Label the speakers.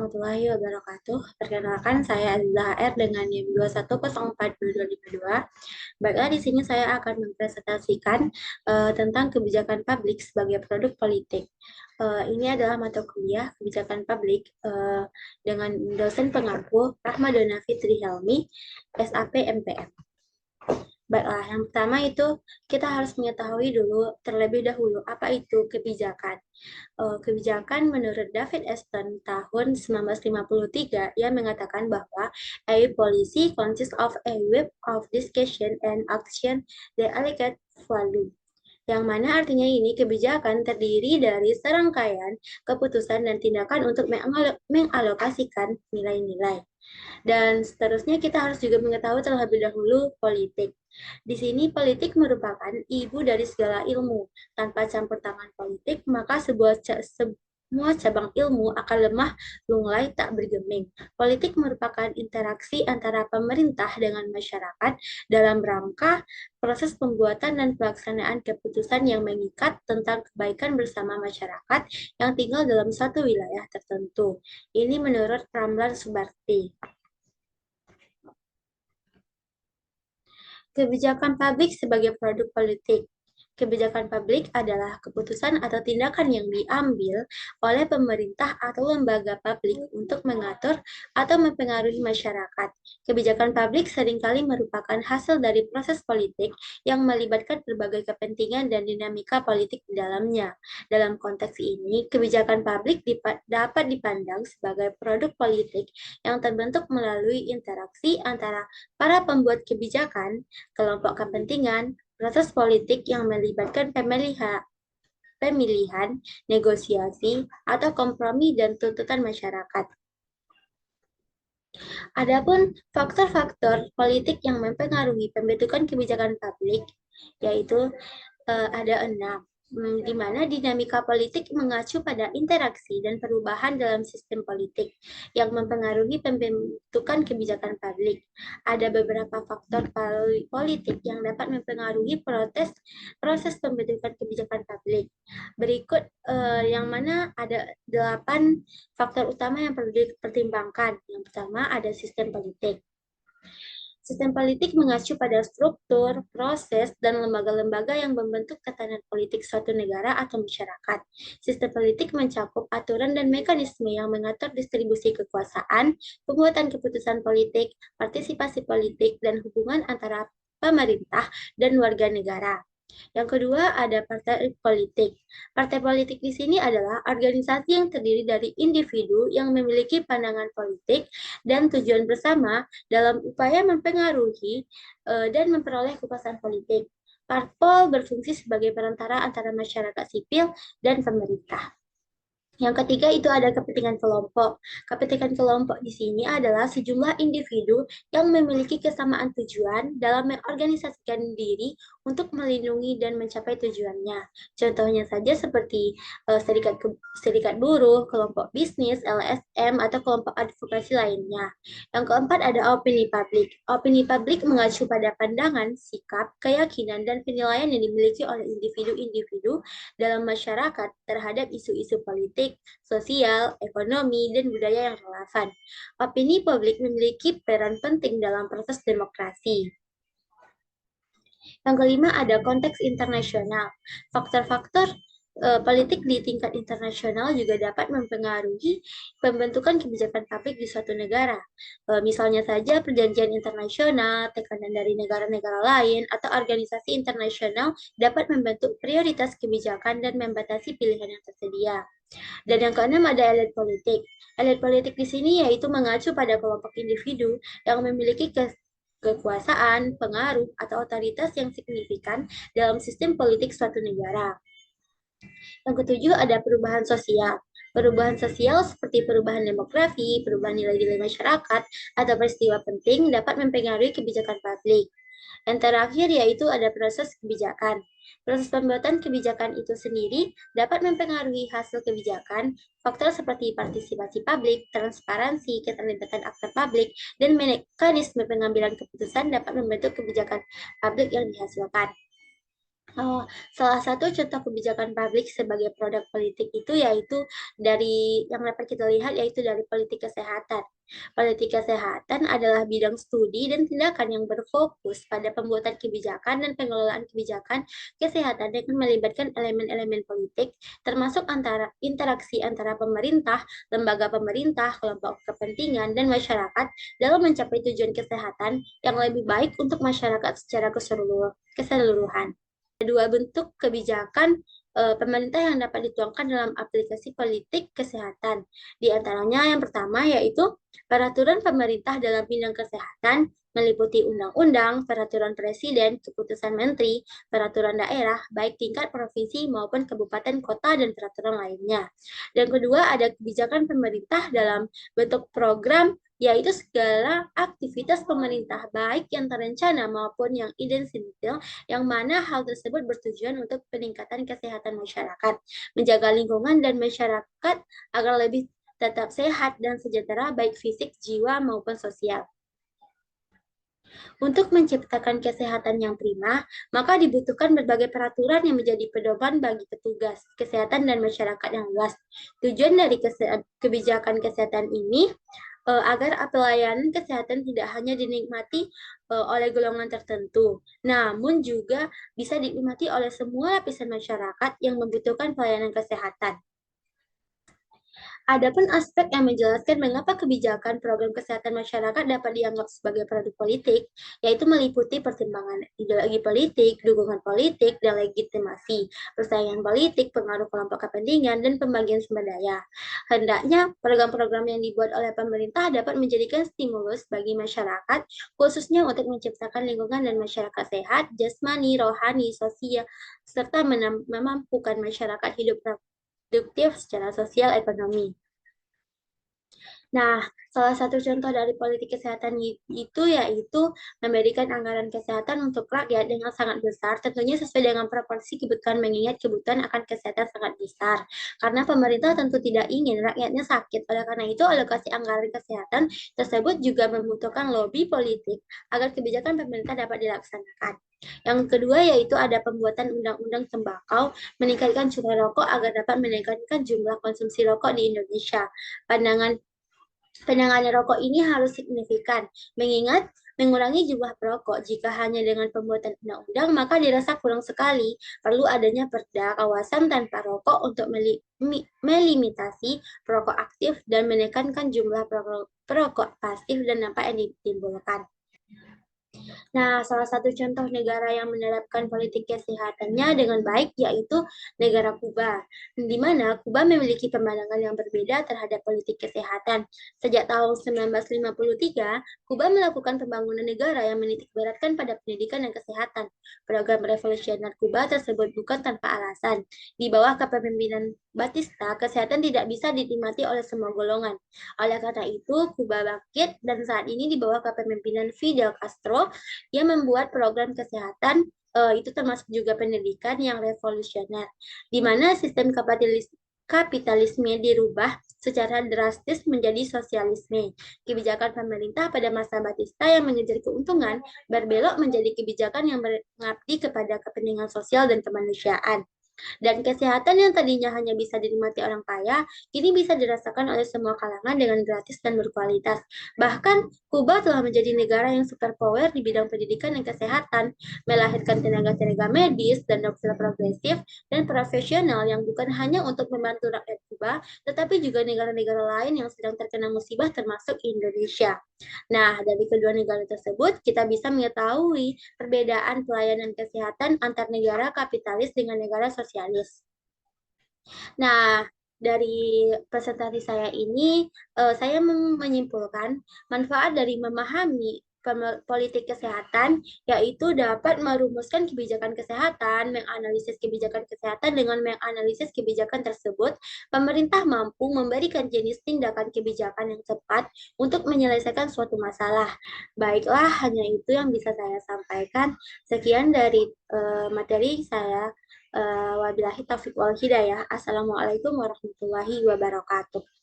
Speaker 1: warahmatullahi wabarakatuh. Perkenalkan, saya Aziza HR dengan NIM 2104252. Baiklah, di sini saya akan mempresentasikan tentang kebijakan publik sebagai produk politik. Ini adalah mata kuliah kebijakan publik dengan dosen pengampu Rahma Dona Fitri Helmi, SAP MPM. Baiklah, yang pertama itu kita harus mengetahui dulu terlebih dahulu apa itu kebijakan. Kebijakan menurut David Aston tahun 1953 yang mengatakan bahwa a policy consists of a web of discussion and action that allocate value. Yang mana artinya ini kebijakan terdiri dari serangkaian keputusan dan tindakan untuk mengalokasikan nilai-nilai. Dan seterusnya kita harus juga mengetahui terlebih dahulu politik. Di sini politik merupakan ibu dari segala ilmu. Tanpa campur tangan politik, maka semua cabang ilmu akan lemah, lunglai, tak bergeming. Politik merupakan interaksi antara pemerintah dengan masyarakat dalam rangka proses pembuatan dan pelaksanaan keputusan yang mengikat tentang kebaikan bersama masyarakat yang tinggal dalam satu wilayah tertentu. Ini menurut Ramlan Subarti. Kebijakan publik sebagai produk politik. Kebijakan publik adalah keputusan atau tindakan yang diambil oleh pemerintah atau lembaga publik untuk mengatur atau mempengaruhi masyarakat. Kebijakan publik seringkali merupakan hasil dari proses politik yang melibatkan berbagai kepentingan dan dinamika politik di dalamnya. Dalam konteks ini, kebijakan publik dapat dipandang sebagai produk politik yang terbentuk melalui interaksi antara para pembuat kebijakan, kelompok kepentingan, proses politik yang melibatkan pemilihan, negosiasi, atau kompromi dan tuntutan masyarakat. Adapun faktor-faktor politik yang mempengaruhi pembentukan kebijakan publik, yaitu ada 6, di mana dinamika politik mengacu pada interaksi dan perubahan dalam sistem politik yang mempengaruhi pembentukan kebijakan publik. Ada beberapa faktor politik yang dapat mempengaruhi proses pembentukan kebijakan publik. Berikut yang mana ada 8 faktor utama yang perlu dipertimbangkan. Yang pertama ada sistem politik. Sistem politik mengacu pada struktur, proses, dan lembaga-lembaga yang membentuk tatanan politik suatu negara atau masyarakat. Sistem politik mencakup aturan dan mekanisme yang mengatur distribusi kekuasaan, pembuatan keputusan politik, partisipasi politik, dan hubungan antara pemerintah dan warga negara. Yang kedua ada partai politik. Partai politik di sini adalah organisasi yang terdiri dari individu yang memiliki pandangan politik dan tujuan bersama dalam upaya mempengaruhi dan memperoleh kekuasaan politik. Parpol berfungsi sebagai perantara antara masyarakat sipil dan pemerintah. Yang ketiga itu ada kepentingan kelompok. Kepentingan kelompok di sini adalah sejumlah individu yang memiliki kesamaan tujuan dalam mengorganisasikan diri untuk melindungi dan mencapai tujuannya. Contohnya saja seperti serikat buruh, kelompok bisnis, LSM, atau kelompok advokasi lainnya. Yang keempat ada opini publik. Opini publik mengacu pada pandangan, sikap, keyakinan, dan penilaian yang dimiliki oleh individu-individu dalam masyarakat terhadap isu-isu politik, sosial, ekonomi, dan budaya yang relevan. Opini publik memiliki peran penting dalam proses demokrasi. Yang kelima ada konteks internasional. Faktor-faktor politik di tingkat internasional juga dapat mempengaruhi pembentukan kebijakan publik di suatu negara. Misalnya saja perjanjian internasional, tekanan dari negara-negara lain, atau organisasi internasional dapat membentuk prioritas kebijakan dan membatasi pilihan yang tersedia. Dan yang keenam ada elit politik. Elit politik di sini yaitu mengacu pada kelompok individu yang memiliki kekuasaan, pengaruh, atau otoritas yang signifikan dalam sistem politik suatu negara. Yang ketujuh ada perubahan sosial. Perubahan sosial seperti perubahan demografi, perubahan nilai-nilai masyarakat, atau peristiwa penting dapat mempengaruhi kebijakan publik. Yang terakhir yaitu ada proses kebijakan. Proses pembuatan kebijakan itu sendiri dapat mempengaruhi hasil kebijakan. Faktor seperti partisipasi publik, transparansi, keterlibatan aktor publik, dan mekanisme pengambilan keputusan dapat membentuk kebijakan publik yang dihasilkan. Oh, salah satu contoh kebijakan publik sebagai produk politik itu yaitu dari yang dapat kita lihat yaitu dari politik kesehatan. Politik kesehatan adalah bidang studi dan tindakan yang berfokus pada pembuatan kebijakan dan pengelolaan kebijakan kesehatan dengan melibatkan elemen-elemen politik, termasuk antara interaksi antara pemerintah, lembaga pemerintah, kelompok kepentingan, dan masyarakat dalam mencapai tujuan kesehatan yang lebih baik untuk masyarakat secara keseluruhan. Dua bentuk kebijakan pemerintah yang dapat dituangkan dalam aplikasi politik kesehatan. Di antaranya yang pertama yaitu peraturan pemerintah dalam bidang kesehatan meliputi undang-undang, peraturan presiden, keputusan menteri, peraturan daerah, baik tingkat provinsi maupun kabupaten kota dan peraturan lainnya. Dan kedua ada kebijakan pemerintah dalam bentuk program yaitu segala aktivitas pemerintah baik yang terencana maupun yang insidental yang mana hal tersebut bertujuan untuk peningkatan kesehatan masyarakat, menjaga lingkungan dan masyarakat agar lebih tetap sehat dan sejahtera baik fisik, jiwa maupun sosial. Untuk menciptakan kesehatan yang prima, maka dibutuhkan berbagai peraturan yang menjadi pedoman bagi petugas kesehatan dan masyarakat yang luas. Tujuan dari kebijakan kesehatan ini agar pelayanan kesehatan tidak hanya dinikmati oleh golongan tertentu, namun juga bisa dinikmati oleh semua lapisan masyarakat yang membutuhkan pelayanan kesehatan. Adapun aspek yang menjelaskan mengapa kebijakan program kesehatan masyarakat dapat dianggap sebagai produk politik, yaitu meliputi pertimbangan ideologi politik, dukungan politik, dan legitimasi, persaingan politik, pengaruh kelompok kepentingan, dan pembagian sumber daya. Hendaknya program-program yang dibuat oleh pemerintah dapat menjadikan stimulus bagi masyarakat, khususnya untuk menciptakan lingkungan dan masyarakat sehat, jasmani, rohani, sosial, serta memampukan masyarakat hidup produktif secara sosial ekonomi. Nah, salah satu contoh dari politik kesehatan itu yaitu memberikan anggaran kesehatan untuk rakyat dengan sangat besar, tentunya sesuai dengan proporsi kebutuhan mengingat kebutuhan akan kesehatan sangat besar. Karena pemerintah tentu tidak ingin rakyatnya sakit, oleh karena itu alokasi anggaran kesehatan tersebut juga membutuhkan lobby politik agar kebijakan pemerintah dapat dilaksanakan. Yang kedua yaitu ada pembuatan undang-undang tembakau, meningkatkan cukai rokok agar dapat meningkatkan jumlah konsumsi rokok di Indonesia. Pandangan Penanganan rokok ini harus signifikan, mengingat mengurangi jumlah perokok jika hanya dengan pembuatan undang-undang maka dirasa kurang sekali. Perlu adanya perda kawasan tanpa rokok untuk melimitasi perokok aktif dan menekankan jumlah perokok pasif dan dampak yang ditimbulkan. Nah, salah satu contoh negara yang menerapkan politik kesehatannya dengan baik yaitu negara Kuba, di mana Kuba memiliki pandangan yang berbeda terhadap politik kesehatan. Sejak tahun 1953, Kuba melakukan pembangunan negara yang menitik beratkan pada pendidikan dan kesehatan. Program revolusioner Kuba tersebut bukan tanpa alasan. Di bawah kepemimpinan Batista, kesehatan tidak bisa dinikmati oleh semua golongan. Oleh karena itu, Kuba bangkit dan saat ini di bawah kepemimpinan Fidel Castro dia membuat program kesehatan itu termasuk juga pendidikan yang revolusioner, di mana sistem kapitalisme dirubah secara drastis menjadi sosialisme. Kebijakan pemerintah pada masa Batista yang mengejar keuntungan berbelok menjadi kebijakan yang mengabdi kepada kepentingan sosial dan kemanusiaan. Dan kesehatan yang tadinya hanya bisa dinikmati orang kaya, kini bisa dirasakan oleh semua kalangan dengan gratis dan berkualitas. Bahkan, Kuba telah menjadi negara yang superpower di bidang pendidikan dan kesehatan, melahirkan tenaga-tenaga medis dan dokter progresif dan profesional yang bukan hanya untuk membantu rakyat Kuba, tetapi juga negara-negara lain yang sedang terkena musibah termasuk Indonesia. Nah, dari kedua negara tersebut, kita bisa mengetahui perbedaan pelayanan kesehatan antar negara kapitalis dengan negara sosialis. Nah, dari presentasi saya ini, saya menyimpulkan manfaat dari memahami politik kesehatan, yaitu dapat merumuskan kebijakan kesehatan, menganalisis kebijakan kesehatan dengan menganalisis kebijakan tersebut, pemerintah mampu memberikan jenis tindakan kebijakan yang tepat untuk menyelesaikan suatu masalah. Baiklah, hanya itu yang bisa saya sampaikan. Sekian dari materi saya. Wabillahi taufiq wal hidayah. Assalamualaikum warahmatullahi wabarakatuh.